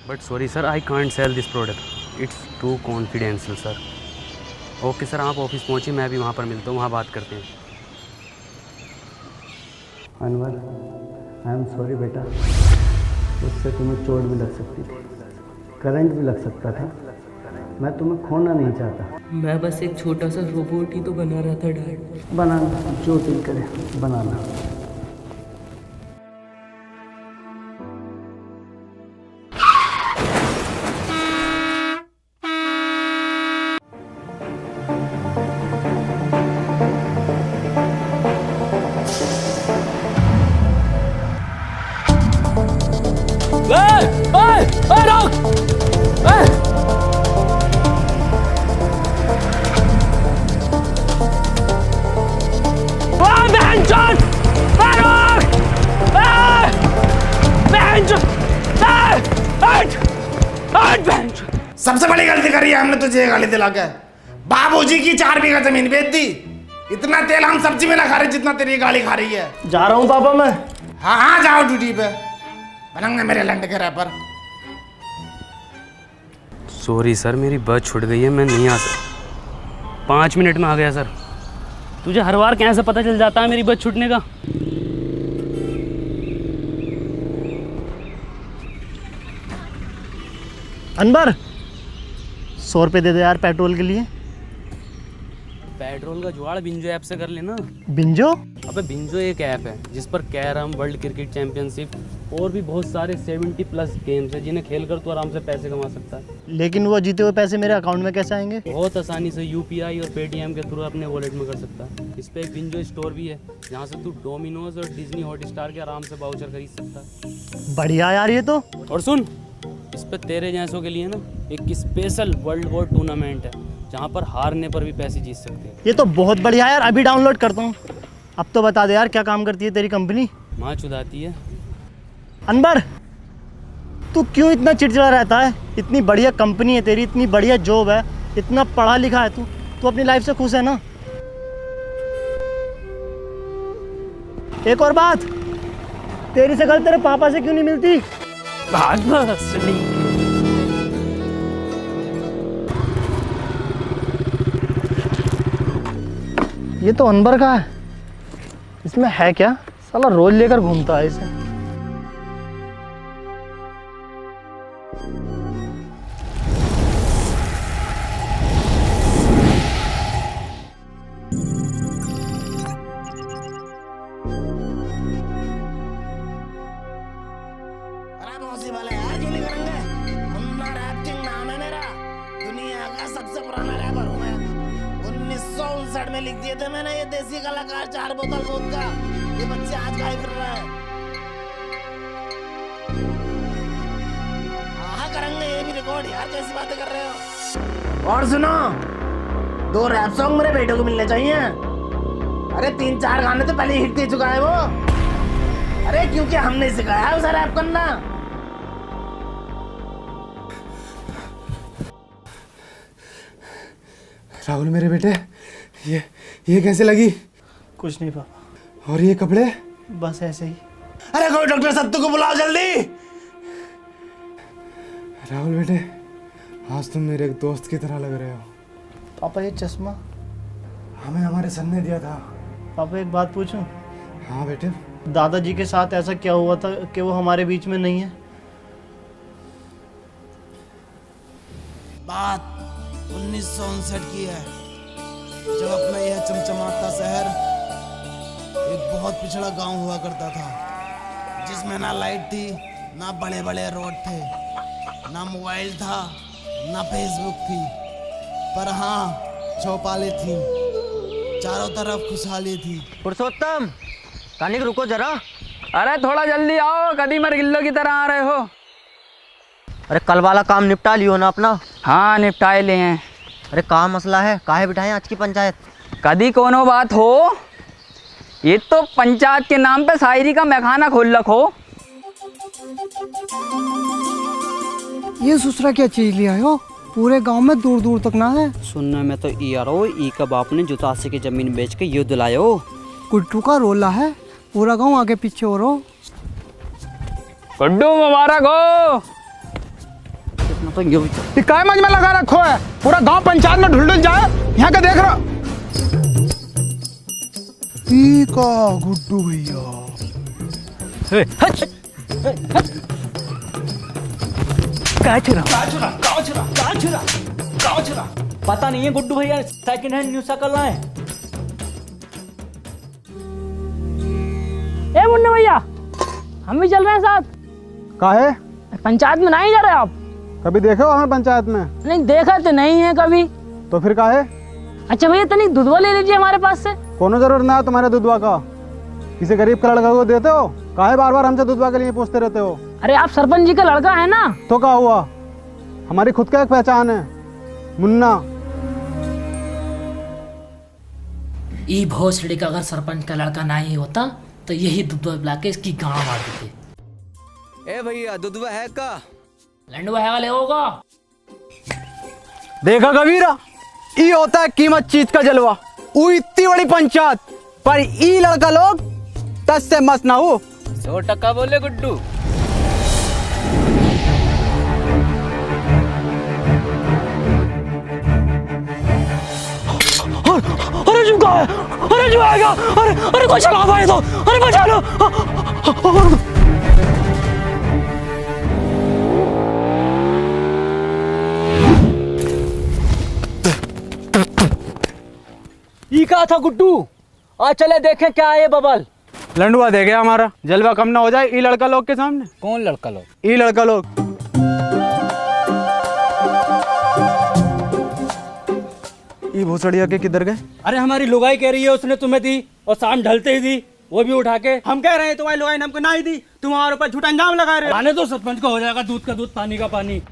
But sorry sir, I can't sell this product, it's too confidential sir. Okay sir, आप office पहुँचिए, मैं भी वहाँ पर मिलता हूँ, वहाँ बात करते हैं। अनवर, आई एम सॉरी बेटा, उससे तुम्हें चोट भी लग सकती थी, करंट भी लग सकता था। मैं तुम्हें खोना नहीं चाहता। मैं बस एक छोटा सा रोबोट ही तो बना रहा था डैड। बनाना जो दिल करे बनाना। सबसे बड़ी गलती करी है हमने तुझे गाली दिला के। बाबूजी की 4 बीघा जमीन बेच दी। इतना तेल हम सब्जी में ना खा रहे जितना तेरी गाली खा रही है। जा रहा हूँ पापा मैं। हाँ हाँ जाओ ड्यूटी पे, बनंगे मेरे लंड के रैपर। सॉरी सर, मेरी बस छूट गई है, मैं नहीं आ सकता। 5 मिनट में आ गया सर। तुझे हर बार कैसे पता चल जाता है मेरी बस छूटने का? अनवर 100 रुपये दे दे यार पेट्रोल के लिए। पेट्रोल का जुगाड़ बिंजो ऐप से कर लेना। बिंजो? अबे बिंजो एक ऐप है जिस पर कैरम, वर्ल्ड क्रिकेट चैंपियनशिप और भी बहुत सारे 70+ गेम्स हैं जिन्हें खेलकर तू आराम से पैसे कमा सकता है। लेकिन वो जीते हुए पैसे मेरे अकाउंट में कैसे आएंगे? बहुत आसानी से यूपीआई और पेटीएम के थ्रू अपने वॉलेट में कर सकता है। इस पे एक बिंजो स्टोर भी है जहाँ से तू डोमिनोज और डिज्नी हॉटस्टार के आराम से वाउचर खरीद सकता है। बढ़िया यार ये तो। और सुन, इस पे तेरे जैसों के लिए ना एक स्पेशल वर्ल्ड वॉर टूर्नामेंट है जहाँ पर हारने पर भी पैसे जीत सकते हैं। ये तो बहुत बढ़िया यार, अभी डाउनलोड करता हूँ। अब तो बता दे यार क्या काम करती है तेरी कंपनी? माँ चुदाती है। अनवर तू क्यों इतना चिड़चिड़ा रहता है? इतनी बढ़िया कंपनी है तेरी, इतनी बढ़िया जॉब है, इतना पढ़ा लिखा है तू, तू अपनी लाइफ से खुश है ना? एक और बात, तेरी शक्ल तेरे पापा से क्यों नहीं मिलती? ये तो अनवर का है, इसमें है क्या? साला रोज लेकर घूमता है इसे। अरे पॉसिबल है यार, क्यों नहीं करेंगे? मुन्ना रैप किंग नाम है मेरा, दुनिया का सबसे पुराना रैपर हूँ मैं। 1959 में लिख दिए थे मैंने ये देसी कलाकार 4 बोतल वोदका। ये बच्चे आज गाए फिर रहे हैं। हाँ करेंगे ये भी रिकॉर्ड यार, कैसी बातें कर रहे हो? और सुनो, 2 रैप सॉन्ग मेरे बेटे को मिलने चाहिए। अरे 3-4 गाने तो पहले हिट दे चुका है वो। अरे क्योंकि हमने सिखाया है उसे रैप करना। राहुल मेरे बेटे, ये कैसे लगी? कुछ नहीं पापा। और ये कपड़े? बस ऐसे ही। अरे कोई डॉक्टर सत्तू को बुलाओ जल्दी। राहुल बेटे, आज तुम मेरे एक दोस्त की तरह लग रहे हो। पापा ये चश्मा हमें हमारे सन ने दिया था। पापा एक बात पूछूं? हाँ बेटे। दादाजी के साथ ऐसा क्या हुआ था कि वो हमारे बीच में नहीं है? बात 1959 की है, जब अपना यह चमचमाता शहर एक बहुत पिछड़ा गांव हुआ करता था, जिसमें ना लाइट थी, ना बड़े बड़े रोड थे, ना मोबाइल था, ना फेसबुक थी, पर हाँ चौपालें थी, चारों तरफ खुशहाली थी। पुरुषोत्तम, कानिक रुको जरा। अरे थोड़ा जल्दी आओ, कदी मर गिल्लो की तरह आ रहे हो। अरे कल वाला काम निपटा लियो ना अपना? हाँ निपटाए ले हैं। अरे कहाँ मसला है, काहे बिठाएं आज की पंचायत? कदी कोनो बात हो, ये तो पंचायत के नाम पे शायरी का मैखाना खोल रखो। ये ससुरा क्या चीज लिया हो? पूरे गांव में दूर दूर तक ना है। सुनने में तो यारो ई का बाप ने जुतासी की जमीन बेच के युद्ध लायो। कुट्टू का रोला है, पूरा गांव आगे पीछे हो रहा। गुड्डू मुबारक हो। तो यूं ही ये काय मंज में लगा रखो है, पूरा गांव पंचायत में ढुल जाए। यहाँ का देख रहा का गुड्डू भैया। पता नहीं है गुड्डू भैया सेकंड हैंड न्यू साइकिल लाए। ए मुन्ना भैया, हम भी चल रहे हैं साथ। काहे? पंचायत में नहीं जा रहे आप? कभी देखे हो हमें पंचायत में? नहीं देखा तो नहीं है कभी। तो फिर काहे? अच्छा भैया तनिक दूधवा ले लीजिए हमारे पास से। कोनो जरूरत ना है तुम्हारे दूधवा का। किसी गरीब का लड़का को देते हो? काहे बार बार हमसे दूधवा के लिए पूछते रहते हो? अरे आप सरपंच जी का लड़का है ना। तो क्या हुआ, हमारी खुद का एक पहचान है, मुन्ना। ई भोसड़ी का अगर सरपंच का लड़का ना ही होता तो यही दूधवा पिला के इसकी गाँव मार देते। ए भैया दूधवा है का? लंडवा है वाले होगा। देखा कबीरा, ई होता है कीमत चीज का जलवा। ऊ इतनी बड़ी पंचायत पर ई लड़का लोग 10 से मस्त ना हो। 100% बोले गुड्डू। अरे जो है, अरे जो आएगा, अरे कोई चला पाए तो, अरे बचा लो। ई कहा था गुड्डू, आज चले देखें क्या है ये बबल। लंडुआ दे गया हमारा, जलवा कम ना हो जाए ई लड़का लोग के सामने। कौन लड़का लोग? ई लड़का लोग। ई भोसड़िया के किधर गए? अरे हमारी लुगाई कह रही है उसने तुम्हें दी और शाम ढलते ही दी, वो भी उठा के। हम कह रहे हैं तुम्हारी लुगाई ने हमको ना ही दी, तुम हमारे ऊपर झूठा इंजाम लगा रहे हो। आने तो सरपंच को हो जाएगा दूध का दूध पानी का पानी।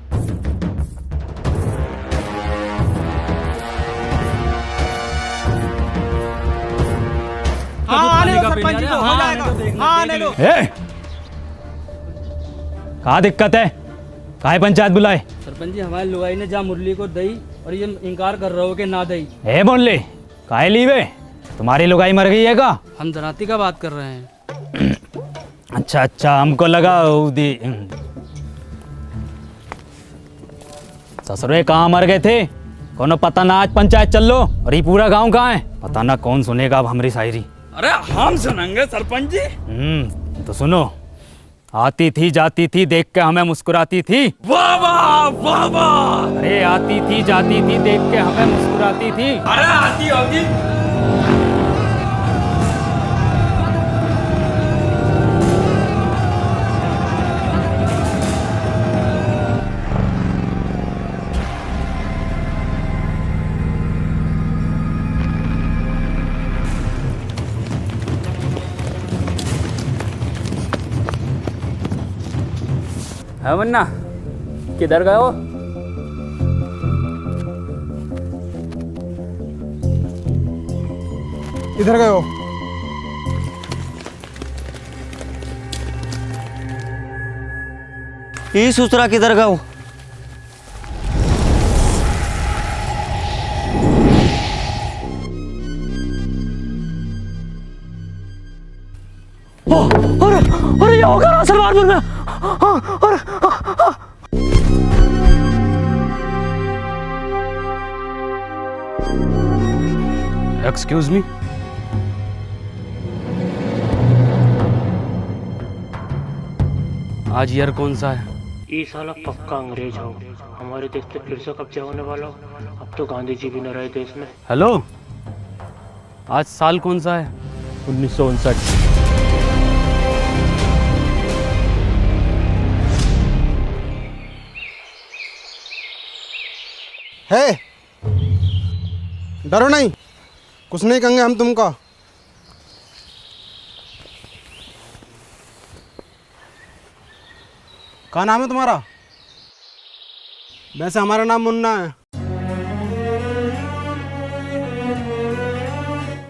आने दो सरपंच जी को, हो जाएगा। आने दो। कहाँ दिक्कत है, काहे पंचायत बुलाए? सरपंच जी हमारी लुगाई ने जा मुरली को दई और ये इनकार कर रहे हो कि ना दई। ए बोले काहे लीवे, तुम्हारी लुगाई मर गई है का? हम दराती का बात कर रहे हैं। अच्छा अच्छा, हमको लगा दी। ससुरे कहाँ मर गए थे, कोनो पता ना। आज पंचायत चल लो और ये पूरा गांव कहाँ है, पता ना कौन सुनेगा अब हमारी शायरी। अरे हम सुनेंगे सरपंच जी। तो सुनो। आती थी जाती थी देख के हमें मुस्कुराती थी। वाह वाह वाह वाह। अरे आती थी जाती थी देख के हमें मुस्कुराती थी। अरे आती होगी। है मुन्ना, किधर गए हो? इधर गए हो? ये ससुरा किधर गए हो? अरे ये होगा ना सलवारपुर में। Excuse me. आज ईयर कौन सा है? ये साला पक्का अंग्रेज हो, हमारे देश पे फिर से कब्जा होने वाला हो। अब तो गांधी जी भी न रहे देश में। हेलो, आज साल कौन सा है? 1959। है, डरो नहीं, कुछ नहीं कहेंगे हम तुमको। क्या नाम है तुम्हारा? वैसे हमारा नाम मुन्ना है।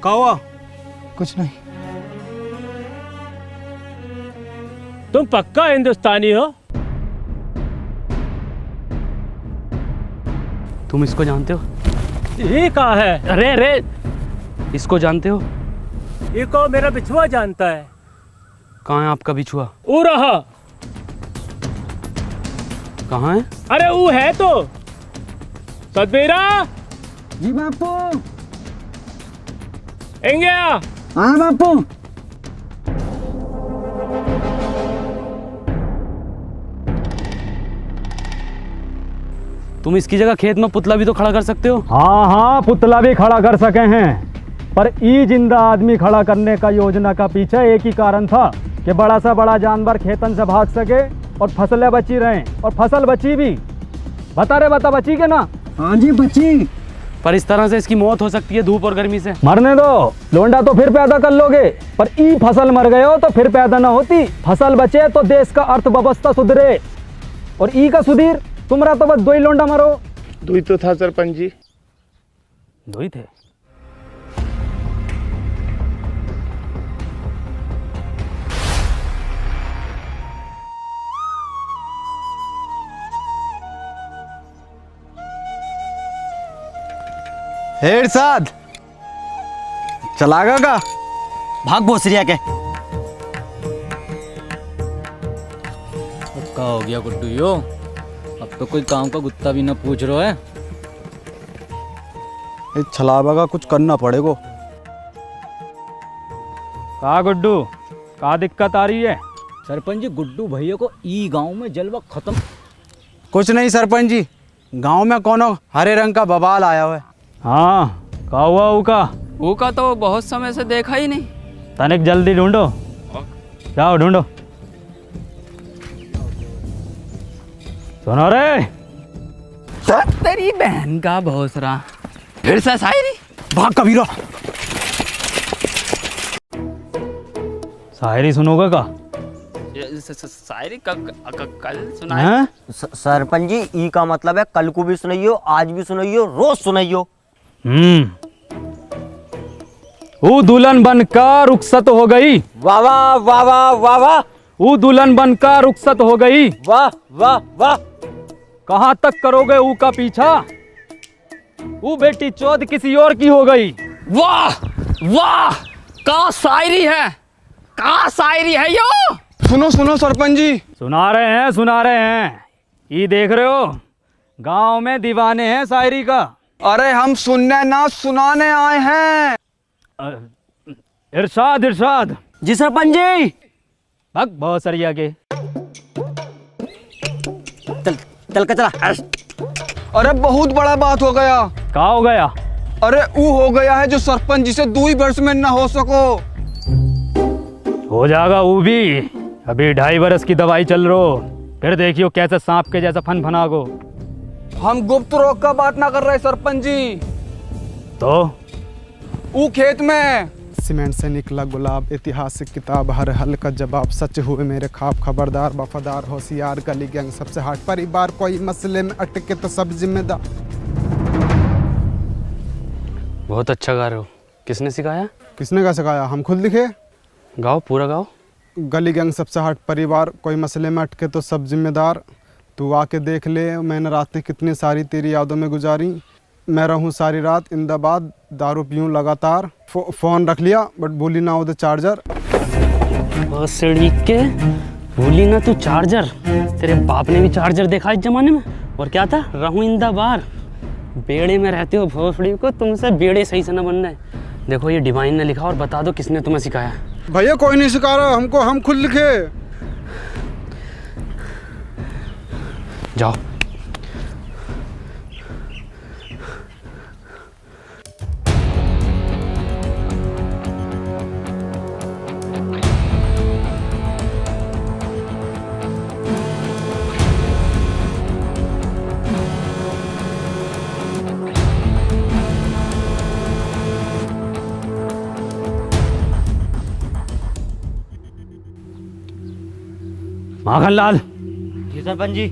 क्या हुआ? कुछ नहीं। तुम पक्का हिंदुस्तानी हो? तुम इसको जानते हो? ये कहाँ है? अरे अरे, इसको जानते हो? ये को मेरा बिछुआ जानता है। कहाँ है आपका बिछुआ? वो रहा। कहाँ है? अरे वो है तो सतबीरा। जी बापू। एंगे हाँ बापू। तुम इसकी जगह खेत में पुतला भी तो खड़ा कर सकते हो। हाँ हाँ, पुतला भी खड़ा कर सके हैं, पर ई जिंदा आदमी खड़ा करने का योजना का पीछे एक ही कारण था कि बड़ा सा बड़ा जानवर खेतन से भाग सके और फसलें बची रहें, और फसल बची भी। बता बची के ना? हाँ जी बची। पर इस तरह से इसकी मौत हो सकती है धूप और गर्मी से। मरने दो, लोंडा तो फिर पैदा कर लोगे, पर ई फसल मर गए हो तो फिर पैदा ना होती। फसल बचे तो देश का अर्थव्यवस्था सुधरे, और ई का सुधीर तुम्हारा तो बस दो ही लोंडा मरो। दुई तो था सरपंच जी। दो ही थे। हेड साथ चलागा का भाग भोसरिया के। क्या हो गया गुड्डू यो? अब तो कोई काम का गुत्ता भी ना पूछ रहा है। इस छलावा का कुछ करना पड़ेगा। का गुड्डू, का दिक्कत आ रही है? सरपंच जी, गुड्डू भैया को ई गांव में जलवा खत्म। कुछ नहीं सरपंच जी, गांव में कोनो हरे रंग का बवाल आया हुआ है। हाँ, का हुआ उका? ऊका तो बहुत समय से देखा ही नहीं। तनिक जल्दी ढूंढो, जाओ ढूंढो। सुनो रे, तेरी बहन का भोसरा फिर से शायरी। भाग कबीरा। शायरी सुनोगे का? शायरी कल सुना हैं? सरपंच जी, ई का मतलब है कल को भी सुनाइयो, आज भी सुनाइयो, रोज सुनाइयो। वो दुल्हन बनकर रुखसत हो गई। वाह वाह वाह वाह वाह वाह। वो दुल्हन बनकर रुखसत हो गई। वाह वाह वाह। कहाँ तक करोगे ऊ का पीछा? वो बेटी चौथ किसी और की हो गई। वाह वाह, का शायरी है, का शायरी है यो। सुनो सुनो सरपंच जी। सुना रहे हैं। ये देख रहे हो, गांव में दीवाने हैं शायरी का। अरे हम सुनने ना सुनाने आए हैं। इरशाद। जी सरपंच जी। भग बहुत सरिया के। चल के चला। अरे बहुत बड़ा बात हो गया। का हो गया? अरे वो हो गया है जो सरपंच जी से 2 वर्ष में न हो सको। हो जाएगा वो भी। अभी 2.5 वर्ष की दवाई चल रही, फिर देखियो कैसे सांप के जैसा फनागो। हम गुप्त रोग का बात ना कर रहे सरपंच जी। तो वो खेत में सीमेंट से निकला गुलाब, ऐतिहासिक किताब, हर हल का जवाब, सच हुए मेरे ख्वाब, खबरदार वफादार होशियार, गली गैंग सबसे हट, परिवार कोई मसले में अटके तो सब जिम्मेदार। बहुत अच्छा गा रहे हो। किसने सिखाया? किसने का सिखाया? हम खुद लिखे। गाओ, पूरा गाओ। गली गैंग सबसे हट, परिवार कोई मसले में अटके तो सब जिम्मेदार, तू आके देख ले मैंने रातें कितनी सारी तेरी यादों में गुजारी, मैं रहूं सारी रात इंदाबाद, दारू पीऊं लगातार, फ़ोन रख लिया बट भूली ना उधर चार्जर। भोसड़ी के भूली ना तू चार्जर। तेरे बाप ने भी चार्जर देखा इस जमाने में। और क्या था? रहूं इंदाबार। बेड़े में रहते हो भोसड़ी को, तुमसे बेड़े सही से न बनना है। देखो ये डिवाइन ने लिखा, और बता दो किसने तुम्हें सिखाया। भैया कोई नहीं सिखा रहा हमको, हम खुद लिखे। जाओ। माखनलाल। जी सरपंच जी।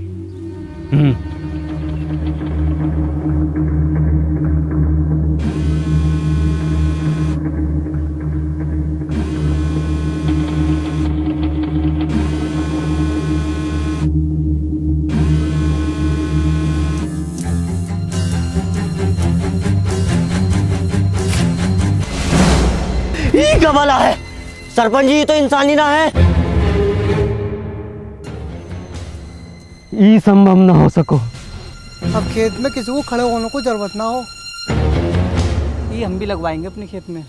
ये क्या वाला है? सरपंच जी तो इंसानी ना है। ये संभव ना हो सको। अब खेत में किसी को खड़े होने को जरूरत ना हो। ये हम भी लगवाएंगे अपने खेत में।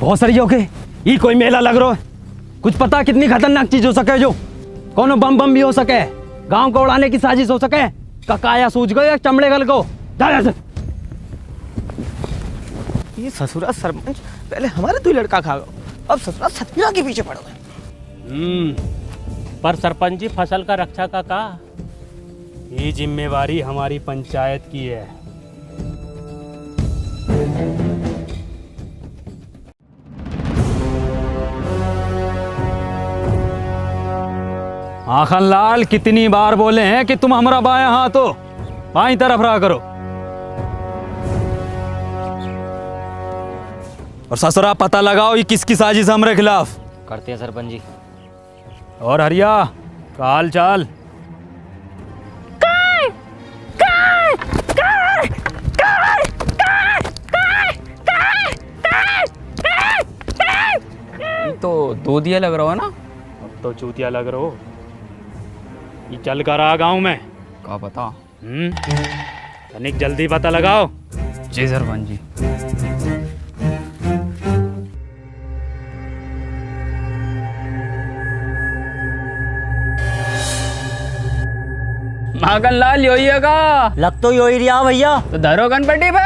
बहुत सारी ओके, ये कोई मेला लग रहा है। कुछ पता कितनी खतरनाक चीज हो सके, जो कोनो बम बम भी हो सके, गांव को उड़ाने की साजिश हो सके। ककाया सूझ गए या चमड़े गल को जा। ये ससुरा सरपंच पहले हमारे दो लड़का खा गए, अब ससुरा सतमीरा के पीछे पड़ गए। पर सरपंच जी फसल का रक्षा का ये जिम्मेवारी हमारी पंचायत की है। आखन लाल, कितनी बार बोले हैं कि तुम हमारा बायां हाथ हो, बाईं तरफ रहा करो। और ससुरा पता लगाओ ये किसकी साजिश हमारे खिलाफ। करते हैं सरपंच जी। और हरिया का हाल चाल? तो दो दिया लग रहा है ना। अब तो चूतिया लग रहा हो। ये चल कर आ गाँव में क्या पता। तनिक जल्दी पता लगाओ। जी सरपंच जी। माखन लाल यो ही है का? लग तो यो ही रहा भैया। तो धरो गणपति पे।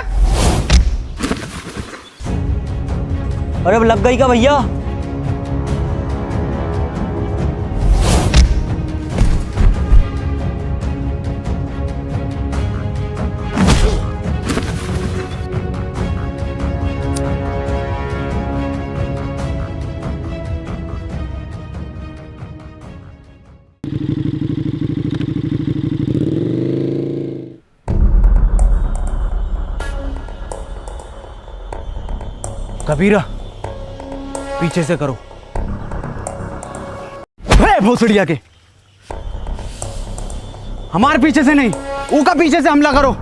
अरे अब लग गई का भैया? कबीरा पीछे से करो। भोसड़िया के हमारे पीछे से नहीं, ऊका पीछे से हमला करो।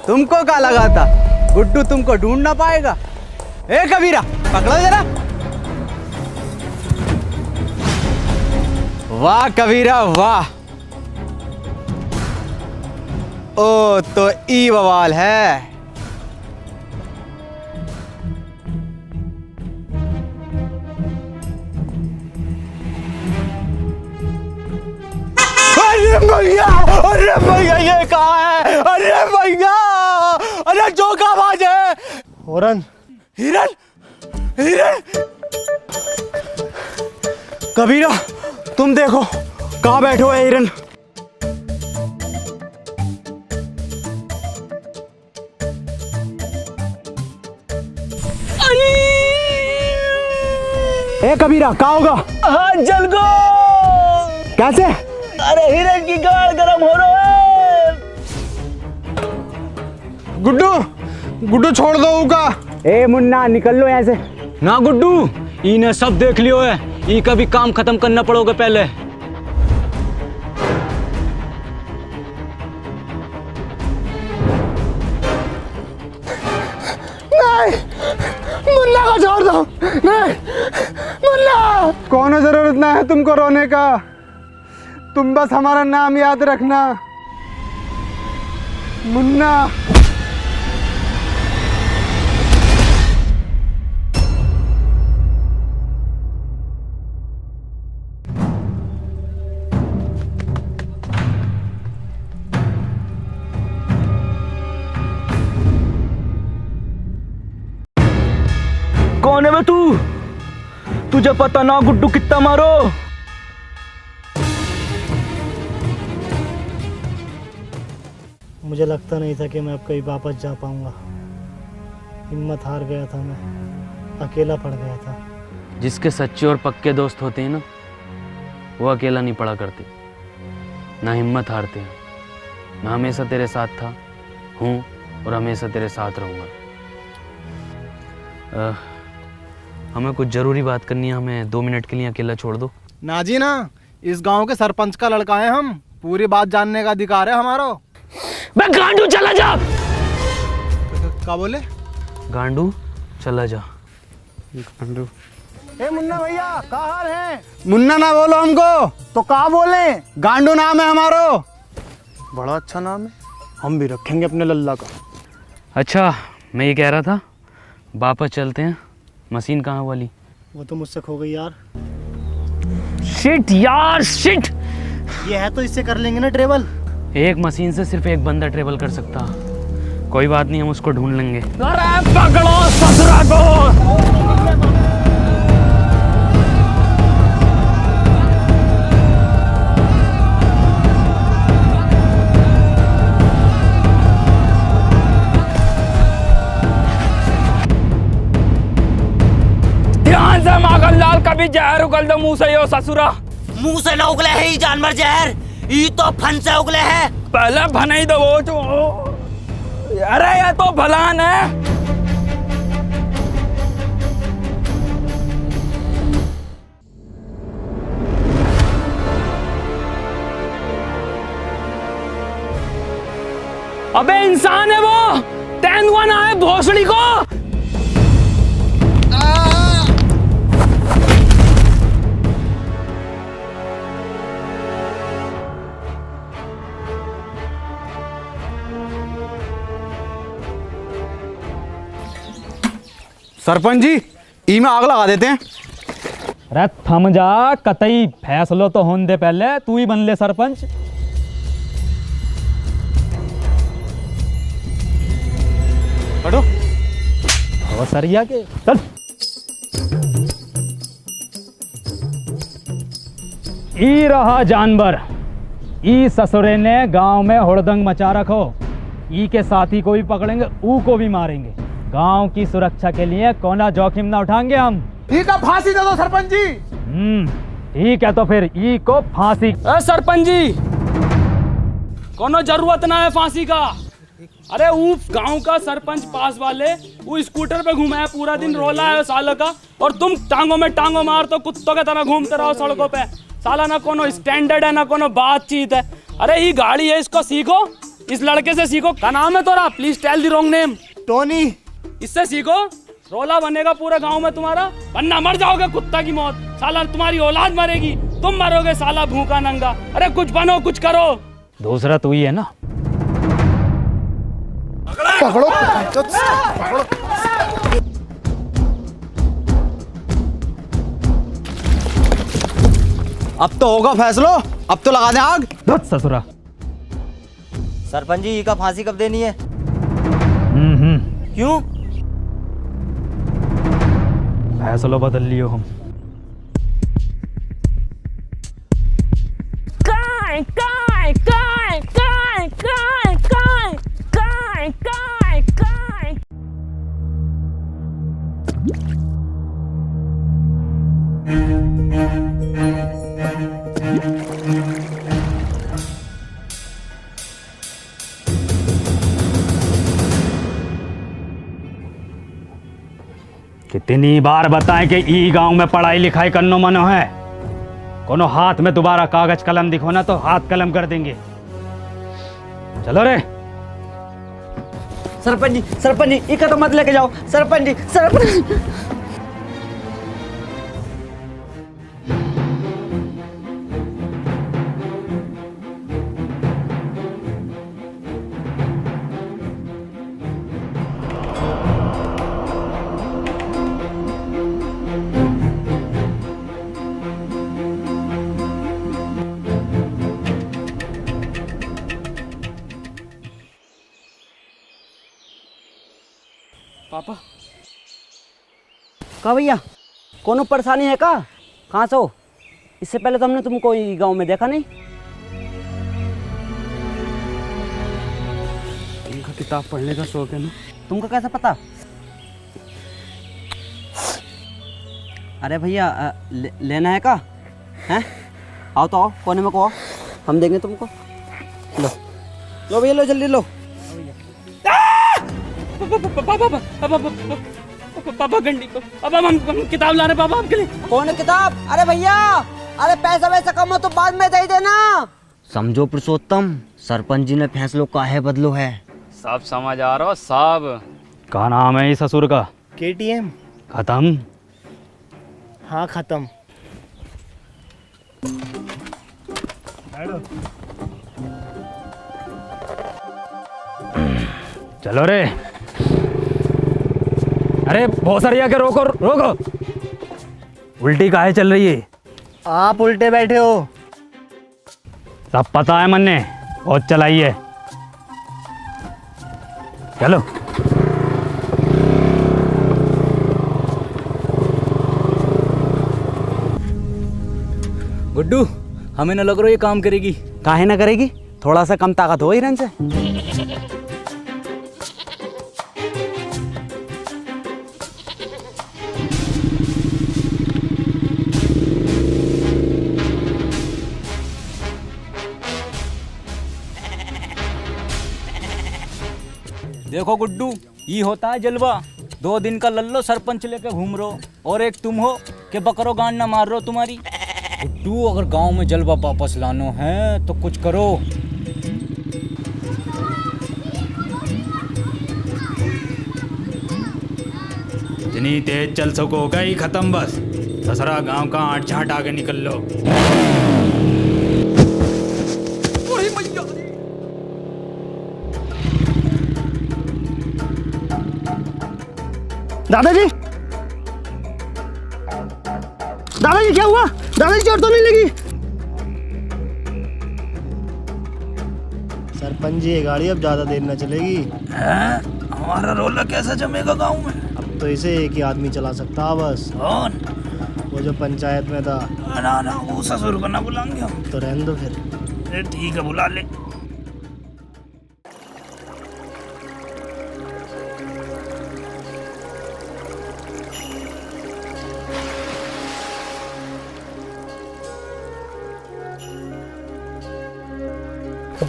तुमको क्या लगा था गुड्डू तुमको ढूंढ ना पाएगा? ए कबीरा पकड़ो जरा। वाह कबीरा वाह। ओ तो ई बवाल है। अरे भैया ये कहाँ है? अरे भैया, अरे जो का आवाज है। हिरन हिरन हिरन। कबीरा तुम देखो कहाँ बैठे हो हिरन। ए कबीरा कहाँ होगा? हाँ जल गो। कैसे? अरे हिरन की गाड़ गरम हो रहा है। गुड्डू गुड्डू छोड़ दो उका। ए मुन्ना निकल लो यहाँ से। ना गुड्डू, इन्हें सब देख लियो है, ई का भी काम खत्म करना पड़ोगे पहले। नहीं मुन्ना को छोड़ दो। नहीं मुन्ना, कोनो जरूरत ना है तुमको रोने का। तुम बस हमारा नाम याद रखना, मुन्ना। कौन है बे तू? तुझे पता ना गुड्डू कितना मारो? मुझे लगता नहीं था कि मैं अब कहीं वापस जा पाऊंगा। हिम्मत हार गया था, मैं अकेला पड़ गया था। जिसके सच्चे और पक्के दोस्त होते हैं ना, वो अकेला नहीं पड़ा करते, ना हिम्मत हारते हैं। मैं हमेशा तेरे साथ था, हूँ और हमेशा तेरे साथ रहूँगा। हमें कुछ ज़रूरी बात करनी है, हमें 2 मिनट के लिए अकेला छोड़ दो। ना जी ना, इस गांव के सरपंच का लड़का है हम, पूरी बात जानने का अधिकार है हमारा। बे गांडू चला जा। क्या बोले? गांडू चला जा। गांडू। ए मुन्ना भैया, क्या हाल है? मुन्ना ना बोलो हमको, तो क्या बोले? गांडू नाम है हमारो। बड़ा अच्छा नाम है, हम भी रखेंगे अपने लल्ला का। अच्छा, मैं ये कह रहा था, वापस चलते हैं। मशीन कहाँ वाली? वो तो मुझसे खो गई यार। शिट यार शिट। ये है तो इससे कर लेंगे ना ट्रेवल। एक मशीन से सिर्फ एक बंदा ट्रेवल कर सकता। कोई बात नहीं, हम उसको ढूंढ लेंगे। अरे पकड़ो ससुरा को। ध्यान से माखनलाल, कभी जहर उगल दो मुंह से यो ससुरा। मुंह से न उगले है ये जानवर जहर, ये तो फन से उगले है। पहले भनाई दो वो जो। अरे ये तो भलान है। अबे इंसान है वो, तेंदुआ ना है भोसड़ी को। सरपंच जी, ई में आग लगा देते हैं। अरे थम जा, कतई फैसलो तो होने दे, पहले तू ही बन ले सरपंच। हटो। और सरिया के चल। ई रहा जानवर, ई ससुरे ने गांव में हुड़दंग मचा रखो। ई के साथी को भी पकड़ेंगे, ऊ को भी मारेंगे। गांव की सुरक्षा के लिए कोना जोखिम ना उठाएंगे हम। ठीक है, फांसी दे दो सरपंच जी। ठीक है, तो फिर ई को फांसी। सरपंच जी, कोनो जरूरत ना है फांसी का। अरे वो गांव का सरपंच पास वाले वो स्कूटर पे घूमा है, पूरा दिन रोला है साल का, और तुम टांगों में टांगों मार तो कुत्तों की तरह घूमते रहो सड़कों पे। साला ना कोनो स्टैंडर्ड है, ना कोनो बातचीत है। अरे ये गाड़ी है, इसको सीखो, इस लड़के से सीखो। क्या नाम है तोरा? Please tell the wrong name. Tony. इससे सीखो, रोला बनेगा पूरे गांव में तुम्हारा, वरना मर जाओगे कुत्ता की मौत। साला तुम्हारी औलाद मरेगी, तुम मरोगे साला भूखा नंगा। अरे कुछ बनो, कुछ करो। दूसरा तू ही है ना। पकड़ो, पकड़ो। अब तो होगा फैसलो, अब तो लगा दे आग। धत ससुरा। सरपंच जी, का फांसी कब देनी है? क्यों? फैसलो बदल लियो हम। काय काय काय काय काय काय काय काय काय। कितनी बार बताएं कि ई गांव में पढ़ाई लिखाई करनो मनो है। कोनो हाथ में दोबारा कागज कलम दिखो ना तो हाथ कलम कर देंगे। चलो रे। सरपंच जी, इका तो मत लेके जाओ। सरपंच जी, सरपंच। पापा, का भैया, कोनो परेशानी है का? कहाँ से हो? इससे पहले तो हमने तुमको गांव में देखा नहीं। तुमको किताब पढ़ने का शौक है ना? तुमको कैसे पता? अरे भैया, लेना है का? हैं? आओ तो आओ, कोने में को आओ, हम देंगे तुमको। लो लो भैया, लो जल्दी लो। पापा गंडी पापा हम किताब ला रहे पापा आपके लिए। कौन किताब? अरे भैया, अरे पैसा वैसा कम हो तो बाद में दे देना। समझो पुरुषोत्तम, सरपंच जी ने फैसलों काहे बदलो है। सब समझ आ रहा हो सब। क्या नाम है इस ससुर का? KTM। खत्म? हाँ खत्म। चलो रे। अरे बहुत सारी आके रोको रोको। उल्टी काहे चल रही है? आप उल्टे बैठे हो। सब पता है मन्ने, बहुत चलाई है। चलो। गुड्डू, हमें न लग रहा ये काम करेगी। काहे ना करेगी? थोड़ा सा कम ताकत हो हिरन से। देखो गुड्डू, ये होता है जलवा। 2 दिन का लल्लो सरपंच लेके घूम रहो और एक तुम हो कि बकरो गांड ना मार रहो तुम्हारी। गुड्डू, अगर गांव में जलवा वापस लानो है तो कुछ करो। जितनी तेज चल सको गई खत्म बस। दसरा गांव का आठ झाट आगे निकल लो। दादाजी, दादाजी क्या हुआ? दादाजी चोट तो नहीं लगी? सरपंच जी, ये गाड़ी अब ज्यादा देर न चलेगी। हमारा रोला कैसा जमेगा गांव में? अब तो इसे एक ही आदमी चला सकता बस। कौन? वो जो पंचायत में था। ना ना, वो ससुर को ना बुलाएंगे हम। तो रहने दो फिर। ठीक है, बुला ले।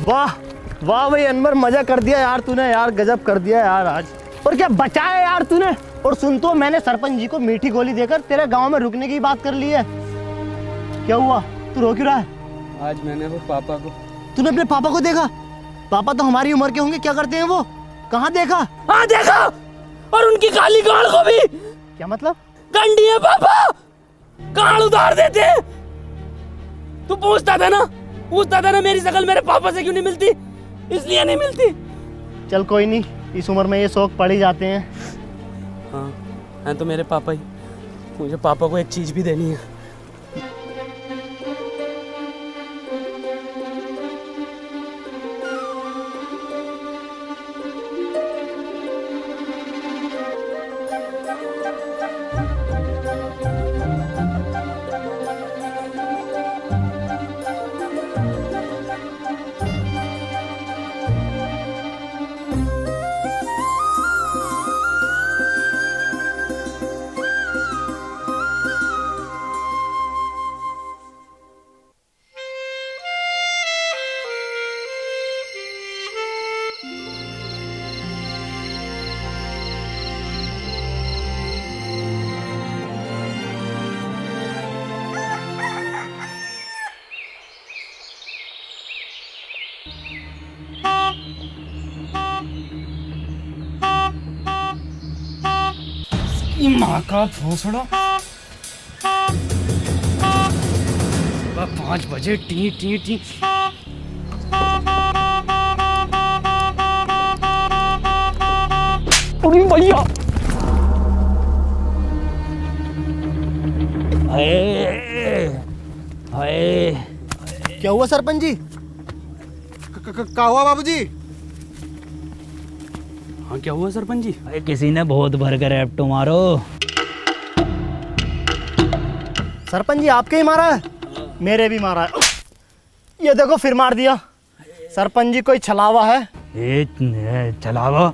वाह वाह भाई अनवर, मजा कर दिया यार तूने। यार गजब कर दिया यार आज। और क्या बचाया यार तूने। और सुन तो, मैंने सरपंच जी को मीठी गोली देकर तेरे गांव में रुकने की बात कर ली है। क्या हुआ, तू रो क्यों रहा है? आज मैंने वो पापा को। तूने अपने पापा को देखा? पापा तो हमारी उम्र के होंगे, क्या करते हैं वो? कहाँ देखा? हाँ देखा, और उनकी काली गाड़ को भी। क्या मतलब? गंडी है पापा, गाड़ उतार देते हैं। तू पूछता था ना मेरी शकल मेरे पापा से क्यों नहीं मिलती? इसलिए नहीं मिलती। चल कोई नहीं, इस उम्र में ये शौक पड़ ही जाते हैं। हाँ हैं तो मेरे पापा ही। मुझे पापा को एक चीज भी देनी है। माँ का भोसड़ा। 5 बजे टी टी टी। अरे भैया, क्या हुआ सरपंच जी? क्या हुआ बाबूजी? हाँ क्या हुआ सरपंच जी? अरे किसी ने बहुत भर कर एप्टो मारो। सरपंच जी आपके ही मारा है? मेरे भी मारा है। ये देखो फिर मार दिया। सरपंच जी कोई छलावा है? छलावा?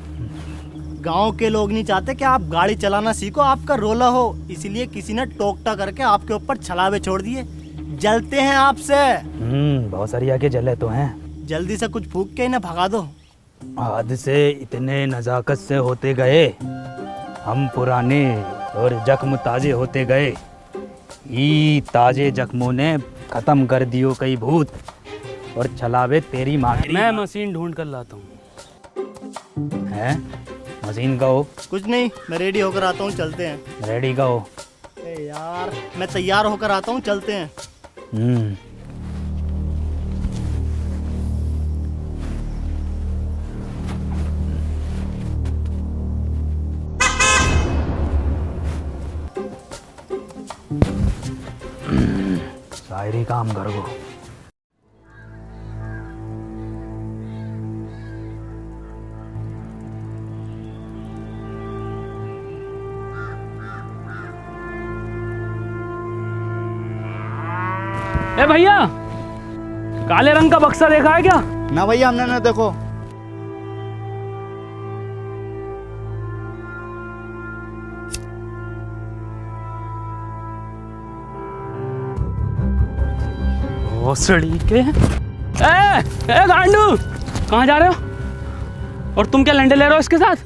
गांव के लोग नहीं चाहते कि आप गाड़ी चलाना सीखो, आपका रोला हो, इसलिए किसी ने टोकटा करके आपके ऊपर छलावे छोड़ दिए। जलते हैं आपसे। बहुत सारी आके जले तो हैं। जल्दी से कुछ फूक के इन्हें भगा दो। हाथ से इतने नजाकत से होते गए हम पुराने और जख्म ताजे होते गए। ई ताजे जख्मों ने खत्म कर दियो कई भूत और चलावे तेरी माँ। मैं मशीन ढूंढ कर लाता हूँ। हैं? मशीन का हो? कुछ नहीं, मैं रेडी होकर आता हूँ, चलते हैं। रेडी का हो? यार मैं तैयार होकर आता हूँ, चलते हैं। शायरी काम कर गो। ए भैया, काले रंग का बक्सा देखा है क्या? ना भैया, हमने ना। देखो भोसड़ी के। ए गांडू, कहाँ जा रहे हो? और तुम क्या लंडे ले रहे हो इसके साथ?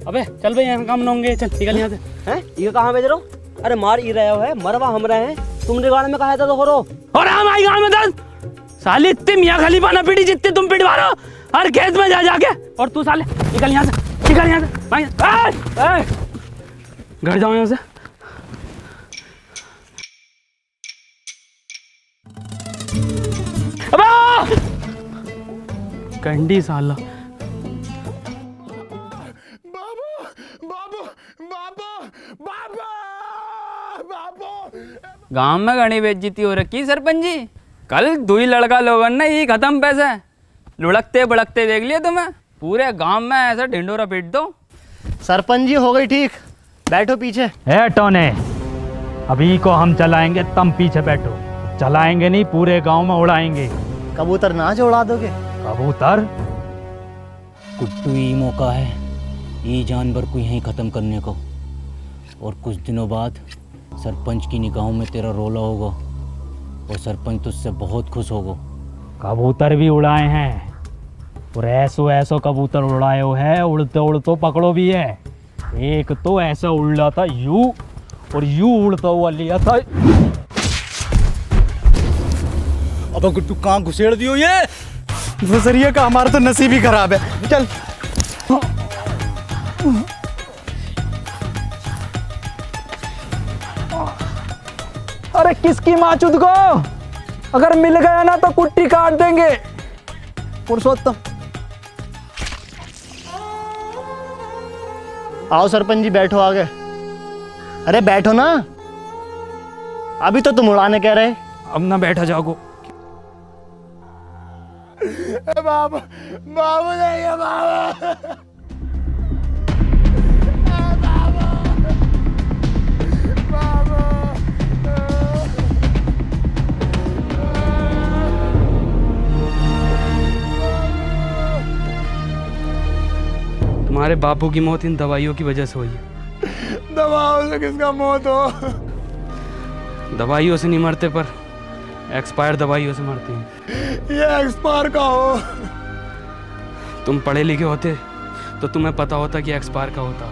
अबे चल भाई, यहाँ काम ना होंगे, चल निकल यहाँ से। हैं? ये कहाँ भेज रहे हो? अरे मार ही रहे हो है, मरवा हम रहे हैं। तुमने गाड़ में कहा था तो करो। और हम आई गाँव में दस साली इतनी मियाँ खलीफा ना पीटी जितने तुम पिटवा रहे हो हर खेत में जा जाके। और तू साले निकल यहाँ से, निकल यहाँ से भाई। घर जाओ यहाँ से। कंडी साला। गांव में घनी बेइज्जती हो रखी सरपंच जी। कल दुई लड़का लोगन ने ही खत्म पैसे लुढ़कते बड़कते देख लिए तुम्हें। पूरे गांव में ऐसा ढिंडोरा पीट दो। सरपंच जी हो गई ठीक, बैठो पीछे। ए टोने, अभी को हम चलाएंगे, तुम पीछे बैठो। चलाएंगे नहीं, पूरे गांव में उड़ाएंगे। कबूतर नाच उड़ा दोगे? कबूतर? कुट्टू ही मौका है ये जानवर को यहीं ख़त्म करने को। और कुछ दिनों बाद सरपंच की निगाहों में तेरा रोला होगा और सरपंच तुझसे बहुत खुश होगा। कबूतर भी उड़ाए हैं और ऐसो कबूतर उड़ाए हो है, उड़ते उड़ते पकड़ो भी है। एक तो ऐसा उड़ा था यू, और यू उड़ता हुआ लिया था। अब गुड्डू कहाँ घुसेड़ दियो ये? गुजरिए का हमारा तो नसीब ही खराब है। चल अरे किसकी माचुद को? अगर मिल गया ना तो कुट्टी काट देंगे। पुरुषोत्तम आओ सरपंच जी, बैठो आगे। अरे बैठो ना, अभी तो तुम उड़ाने कह रहे। अब ना बैठा जाओ। बाबू बाबू नहीं है बाबू। तुम्हारे बापू की मौत इन दवाइयों की वजह से हुई है। दवाओं से किसका मौत हो? दवाइयों से नहीं मरते, पर एक्सपायर दवाइयों से मरते हैं। ये एक्सपायर का हो? तुम पढ़े लिखे होते तो तुम्हें पता होता कि एक्सपायर का होता।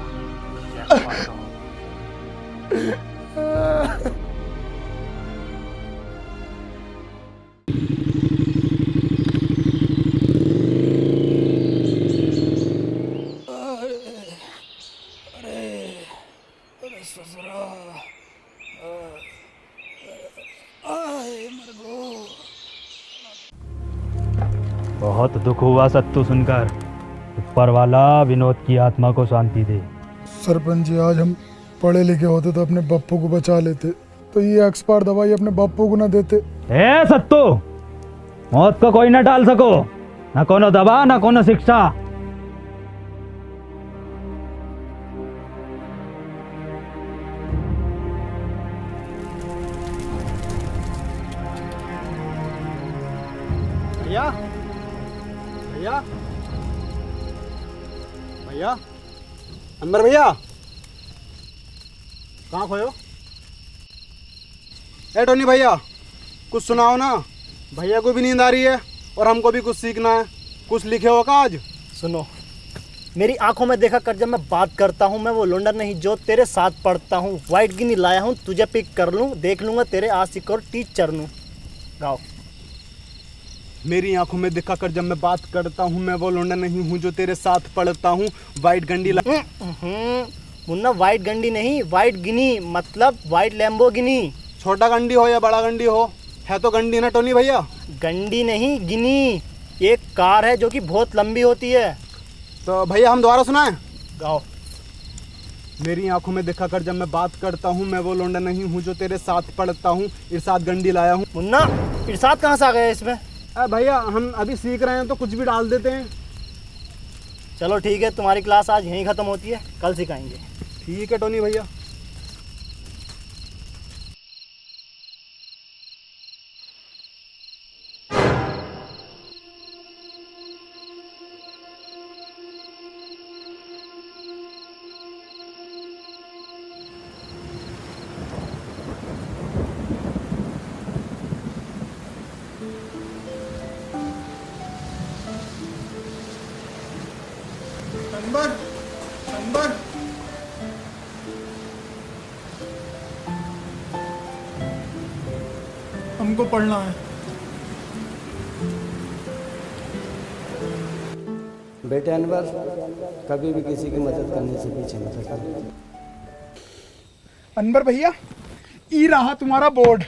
बहुत दुख हुआ सत्तू सुनकर। ऊपर वाला विनोद की आत्मा को शांति दे। सरपंच जी, आज हम पढ़े लिखे होते तो अपने बप्पू को बचा लेते, तो ये एक्सपायर दवाई अपने बप्पू को ना देते। ए सत्तू, मौत को कोई ना टाल सको, ना कोनो दवा ना कोनो शिक्षा। भैया भैया भैया, अंदर भैया, कहाँ खोयो? ए टोनी भैया, कुछ सुनाओ ना। भैया को भी नींद आ रही है और हमको भी कुछ सीखना है। कुछ लिखे हो का आज? सुनो, मेरी आंखों में देखा कर, जब मैं बात करता हूँ मैं वो लोंडा नहीं जो तेरे साथ पढ़ता हूँ। वाइट गिनी लाया हूँ तुझे पिक कर लूँ, देख लूँगा तेरे आशिक और टीचर नू। गाओ। मेरी आंखों में दिखा कर जब मैं बात करता हूँ मैं वो लोंडा नहीं हूँ जो तेरे साथ पढ़ता हूँ। वाइट गंडी मुन्ना वाइट गंडी नहीं, वाइट गिनी मतलब वाइट लैम्बोर्गिनी। छोटा गंडी हो या बड़ा गंडी हो, है तो गंडी ना टोनी भैया। गंडी नहीं गिनी, एक कार है जो कि बहुत लंबी होती है। तो भैया हम दोबारा सुनाएं? गाओ। मेरी आंखों में दिखा कर जब मैं बात करता हूँ मैं वो लोंडा नहीं हूँ जो तेरे साथ पढ़ता हूँ। इरशाद गंडी लाया हूँ। मुन्ना इरशाद कहाँ से आ गया इसमें? भैया हम अभी सीख रहे हैं तो कुछ भी डाल देते हैं। चलो ठीक है, तुम्हारी क्लास आज यहीं ख़त्म होती है, कल सिखाएंगे। ठीक है टोनी भैया। अनवर हमको पढ़ना है। बेटे अनवर, कभी भी किसी की मदद करने से पीछे मत हटना। अनवर भैया, ई रहा तुम्हारा बोर्ड।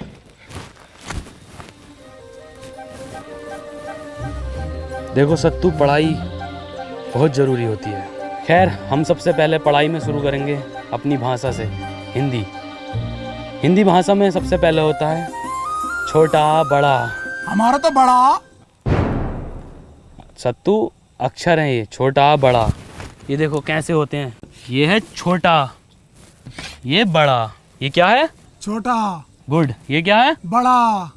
देखो सत्तू, पढ़ाई बहुत ज़रूरी होती है। खैर, हम सबसे पहले पढ़ाई में शुरू करेंगे अपनी भाषा से, हिंदी। हिंदी भाषा में सबसे पहले होता है छोटा बड़ा। हमारा तो बड़ा। सत्तू अक्षर है ये, छोटा बड़ा। ये देखो कैसे होते हैं। ये है छोटा, ये बड़ा। ये क्या है? छोटा। गुड। ये क्या है? बड़ा।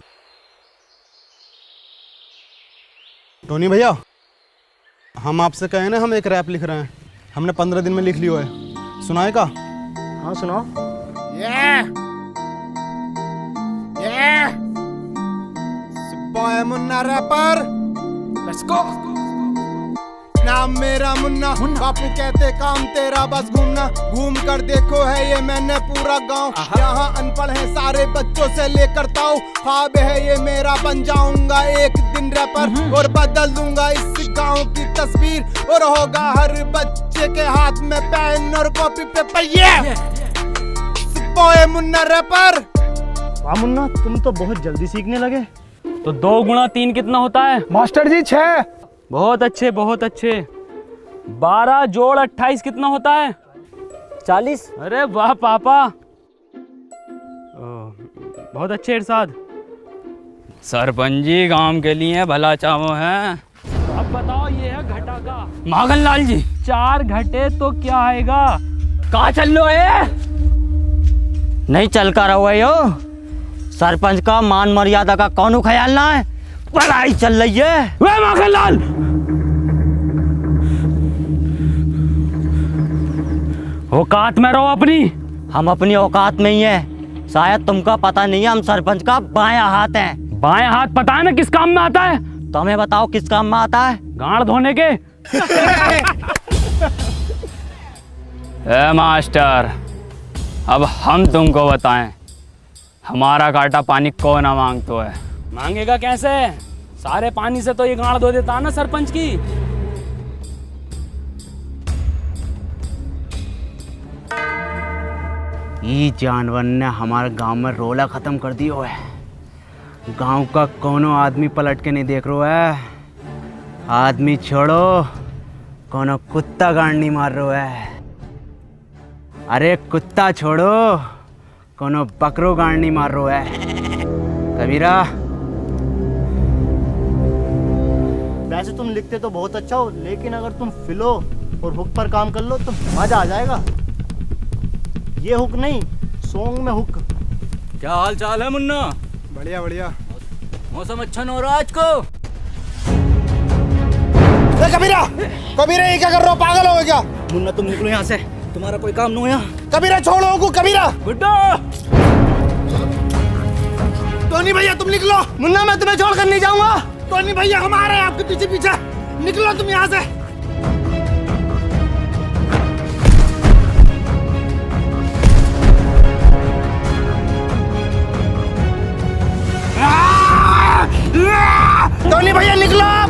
टोनी भैया, हम आपसे कहे ना हम एक रैप लिख रहे हैं, हमने 15 दिन में लिख लिया है, सुनाएगा? हाँ सुनाओ। Boy Munna rapper, let's go. नाम मेरा मुन्ना, बापू कहते काम तेरा बस घूमना। घूम कर देखो है ये मैंने पूरा गांव, यहाँ अनपढ़ है सारे बच्चों से लेकर ताऊ। ख्वाब है ये मेरा, बन जाऊंगा एक दिन रैपर और बदल दूंगा इस गांव की तस्वीर। और होगा हर बच्चे के हाथ में पेन और कॉपी पेपर। ये बॉय मुन्ना रैपर। वाह मुन्ना, तुम तो बहुत जल्दी सीखने लगे। तो 2 गुणा 3 कितना होता है? मास्टर जी 6। बहुत अच्छे, बहुत अच्छे। 12 जोड़ 28 कितना होता है? 40। अरे वाह पापा, बहुत अच्छे इरशाद। सरपंच जी गांव के लिए भला चाहो है। अब बताओ, ये है घटा का। माखन लाल जी, 4 घटे तो क्या आएगा? कहाँ चल लो है? नहीं चल कर रहो है यो। सरपंच का मान मर्यादा का कौन ख्याल ना है? पढ़ाई चल रही है। वे माखन लाल, औकात में रहो अपनी। हम अपनी औकात में ही है। शायद तुमका पता नहीं है, हम सरपंच का बायां हाथ हैं। बायां हाथ पता है ना किस काम में आता है? तो हमें बताओ किस काम में आता है? गांड धोने के। ए मास्टर, अब हम तुमको बताएं, हमारा काटा पानी कौन ना मांगतो है? मांगेगा कैसे? सारे पानी से तो ये गांड धो देता ना सरपंच की। ये जानवर ने हमारे गांव में रोला खत्म कर दियो है। गांव का कोनो आदमी पलट के नहीं देख रहा है। आदमी छोड़ो, कोनो कुत्ता गांड नहीं मार रहा है। अरे कुत्ता छोड़ो, कोनो बकरो गांड नहीं मार रहा है। कबीरा, वैसे तुम लिखते तो बहुत अच्छा हो, लेकिन अगर तुम फिलो और हुक पर काम कर लो तो मजा आ जाएगा। ये हुक नहीं, सॉन्ग में हुक। क्या हाल चाल है मुन्ना? बढ़िया बढ़िया। मौसम अच्छा न हो रहा आज को? कबीरा, कबीरा ये क्या कर रहे हो? पागल हो क्या? मुन्ना तुम निकलो यहाँ से, तुम्हारा कोई काम नहीं हो यहाँ। कबीरा छोड़ो को। कबीरा, गुड्डू, टोनी भैया तुम निकलो। मुन्ना मैं तुम्हें छोड़कर नहीं जाऊंगा। टोनी भैया हम आ रहे हैं आपके पीछे पीछे। निकलो तुम यहाँ से। टोनी भैया निकलो आप।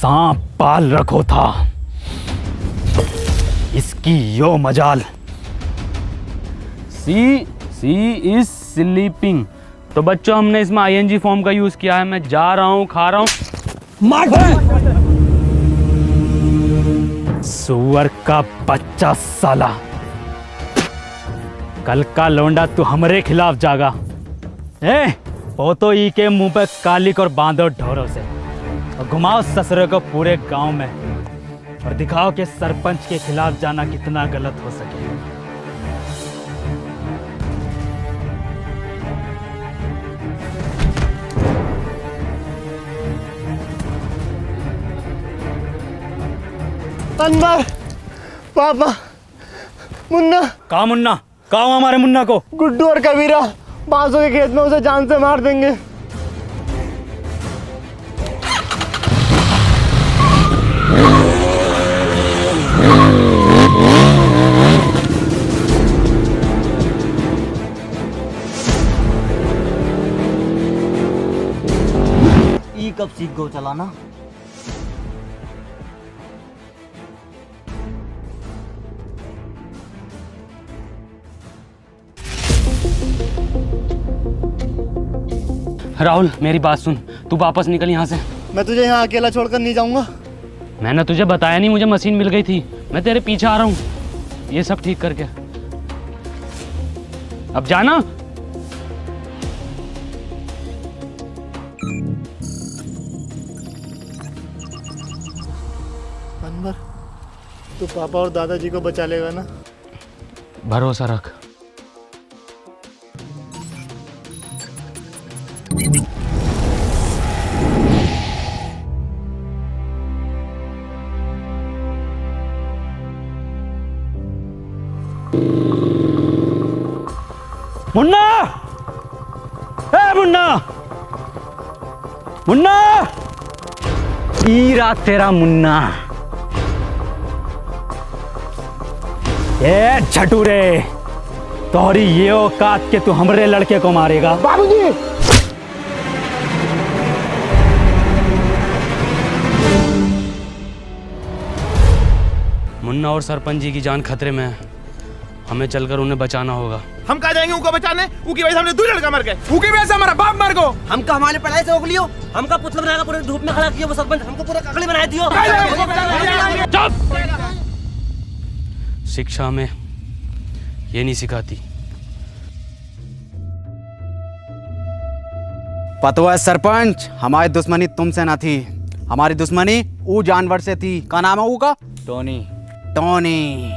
सांप पाल रखो था, इसकी यो मजाल। सी इज स्लीपिंग। तो बच्चों हमने इसमें आईएनजी फॉर्म का यूज किया है। मैं जा रहा हूँ, खा रहा हूँ। सुअर का बच्चा साला, कल का लौंडा तू हमारे खिलाफ जागा। वो तो ई के मुंह पे कालिक और बांधो ढोरों से, और घुमाओ ससुरे को पूरे गांव में, और दिखाओ कि सरपंच के खिलाफ जाना कितना गलत हो सके। अनवर, पापा, मुन्ना। कहा मुन्ना? कहा हमारे मुन्ना को? गुड्डू और कबीरा बांसों के खेत में उसे जान से मार देंगे। ई कब सीख गो चलाना? राहुल मेरी बात सुन, तू वापस निकल यहाँ से। मैं तुझे यहाँ अकेला छोड़कर नहीं जाऊंगा। मैंने तुझे बताया नहीं, मुझे मशीन मिल गई थी। मैं तेरे पीछे आ रहा हूँ, ये सब ठीक करके। अब जाना। अनवर, तू पापा और दादाजी को बचा लेगा ना? भरोसा रख। मुन्ना! ए मुन्ना! मुन्ना! ईरा तेरा मुन्ना। ए झटूरे, तोहरी ये औकात के तू हमरे लड़के को मारेगा? बाबूजी! मुन्ना और सरपंच जी की जान खतरे में है, हमें चलकर उन्हें बचाना होगा। हम कहा जाएंगे उनको बचाने? उनकी वजह से हमने 2 लड़का मर गए। उनकी वजह से हमारा बाप मर गो। हमका हमारे पढ़ाई से रोक लियो, हमका पुतला बनाकर पूरे धूप में खड़ा किया वो सरपंच, हमको पूरा ककड़ी बना दियो। चुप! शिक्षा में ये नहीं सिखाती। पतो है सरपंच, हमारी दुश्मनी तुमसे ना थी, हमारी दुश्मनी वो जानवर से थी। क्या नाम है वो का? टोनी। टोनी।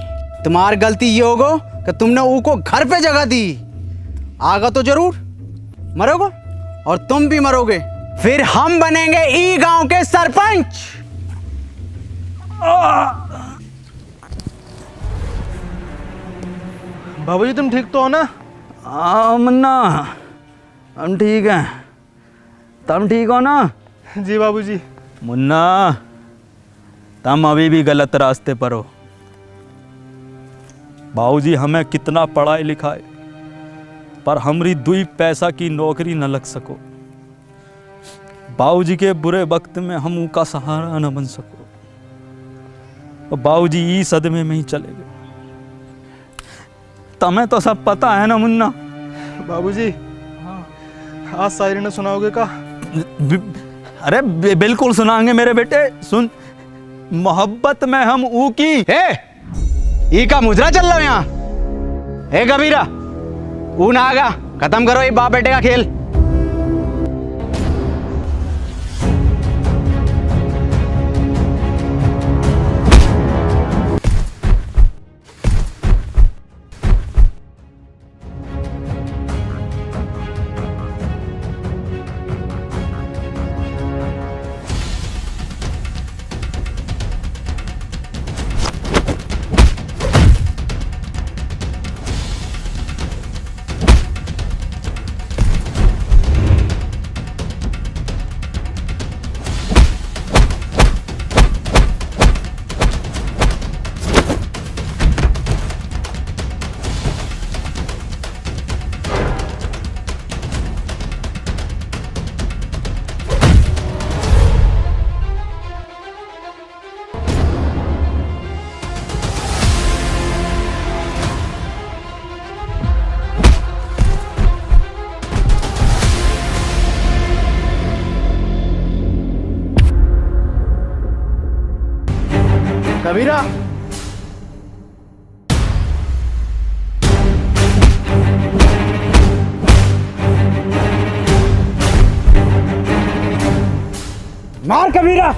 तुम्हारी गलती ये होगो कि तुमने वो को घर पे जगह दी। आगा तो जरूर मरोगे, और तुम भी मरोगे। फिर हम बनेंगे ई गांव के सरपंच। बाबूजी तुम ठीक तो हो ना? हाँ मुन्ना, हम ठीक हैं। तुम ठीक हो ना? जी बाबूजी। मुन्ना, तुम अभी भी गलत रास्ते पर हो। बाबूजी हमें कितना पढ़ाई लिखाए, पर हमरी 2 पैसा की नौकरी न लग सको। बाबूजी के बुरे वक्त में हम उनका सहारा न बन सको, और बाबूजी ई सदमे में ही चले गए। तुम्हें तो सब पता है ना मुन्ना? बाबूजी, आज शायरी ने सुनाओगे का? अरे बिल्कुल सुनाएंगे मेरे बेटे। सुन, मोहब्बत में हम ऊ की। ई का मुजरा चल रहा यहाँ। हे कबीरा, ऊ ना आगा, खत्म करो ये बाप बेटे का खेल। कबीरा, मार कबीरा।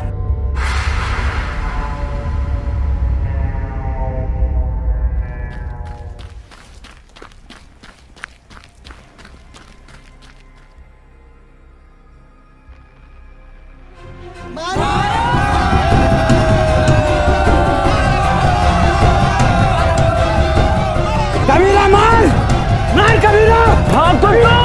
कबीरा मार, मार कबीरा। हाँ कबीरा।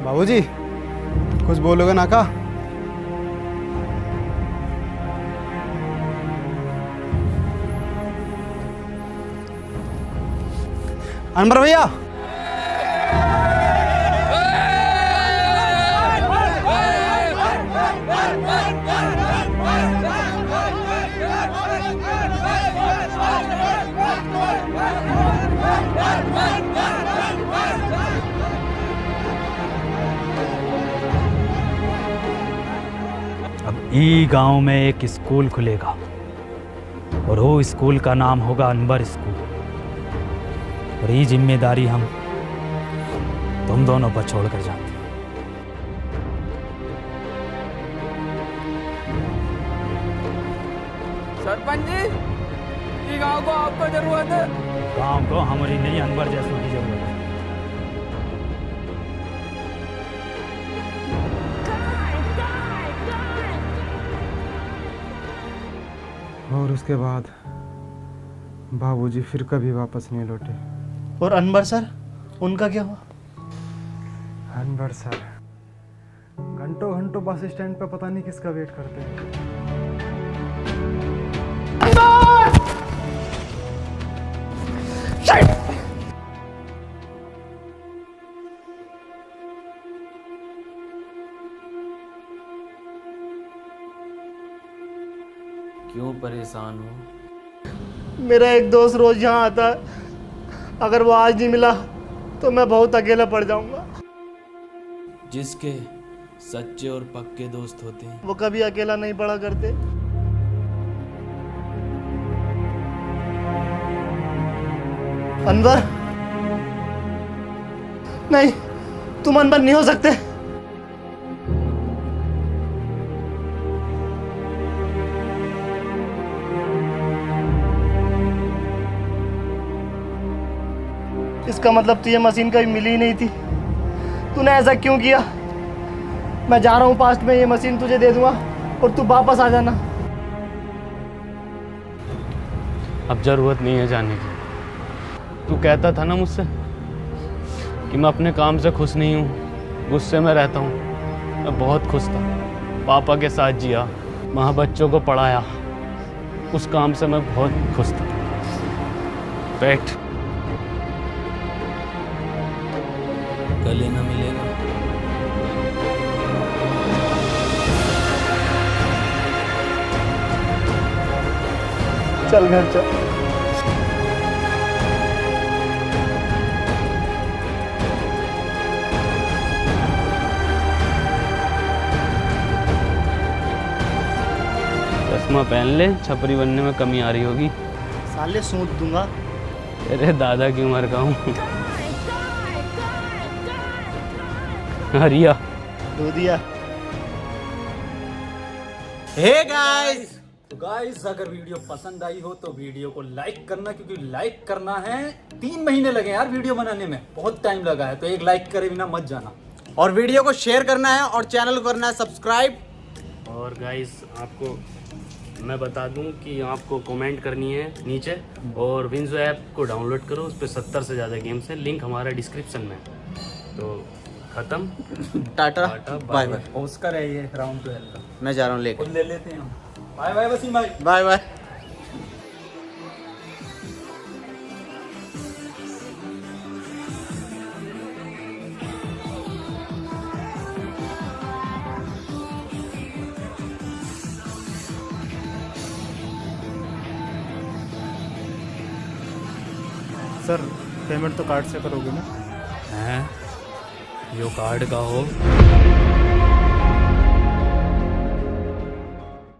बाबूजी, कुछ बोलोगे ना का? अनवर भैया, ई गांव में एक स्कूल खुलेगा और वो स्कूल का नाम होगा अनवर स्कूल। और ये जिम्मेदारी हम तुम दोनों पर छोड़ कर जाते हैं। सरपंच जी, ये गांव को आपको जरूरत है। गांव को हमारी नहीं, अनवर जैसों की जरूरत है। और उसके बाद बाबूजी फिर कभी वापस नहीं लौटे। और अनवर सर, उनका क्या हुआ? अनवर सर घंटों घंटों बस स्टैंड पे पता नहीं किसका वेट करते हैं। क्यों परेशान हो? मेरा एक दोस्त रोज यहाँ आता है, अगर वो आज नहीं मिला तो मैं बहुत अकेला पड़ जाऊंगा। जिसके सच्चे और पक्के दोस्त होते हैं वो कभी अकेला नहीं पड़ा करते। अनवर, नहीं, तुम अनवर नहीं हो सकते। इसका मतलब तुझे मशीन कभी मिली ही नहीं थी। तूने ऐसा क्यों किया? मैं जा रहा हूँ पास्ट में, ये मशीन तुझे दे दूंगा और तू वापस आ जाना। अब जरूरत नहीं है जाने की। तू कहता था ना मुझसे कि मैं अपने काम से खुश नहीं हूँ, गुस्से में रहता हूँ। मैं बहुत खुश था, पापा के साथ जिया, वहाँ बच्चों को पढ़ाया, उस काम से मैं बहुत खुश था। बैठ। गले ना मिलेगा। चल घर चल। चश्मा पहन ले, छपरी बनने में कमी आ रही होगी। साले सूंद दूंगा। तेरे दादा की उम्र का हूँ। हरिया दूधिया। हे गाइस, तो गाइस अगर वीडियो पसंद आई हो तो वीडियो को लाइक करना, क्योंकि लाइक करना है। 3 महीने लगे यार वीडियो बनाने में, बहुत टाइम लगा है, तो एक लाइक करे बिना मत जाना। और वीडियो को शेयर करना है और चैनल को करना है सब्सक्राइब। और गाइस आपको मैं बता दूं कि आपको कमेंट करनी है नीचे, और विंजो ऐप को डाउनलोड करो, उस पर 70 से ज़्यादा गेम्स हैं, लिंक हमारा डिस्क्रिप्शन में है। तो खत्म। Tata bye bye. ऑस्कर है ये राउंड 12 का, मैं जा रहा हूँ लेके। ले लेते हैं हम। बाय बाय वसीम भाई। Bye bye. सर पेमेंट तो कार्ड से करोगे ना? हैं यो कार्ड का हो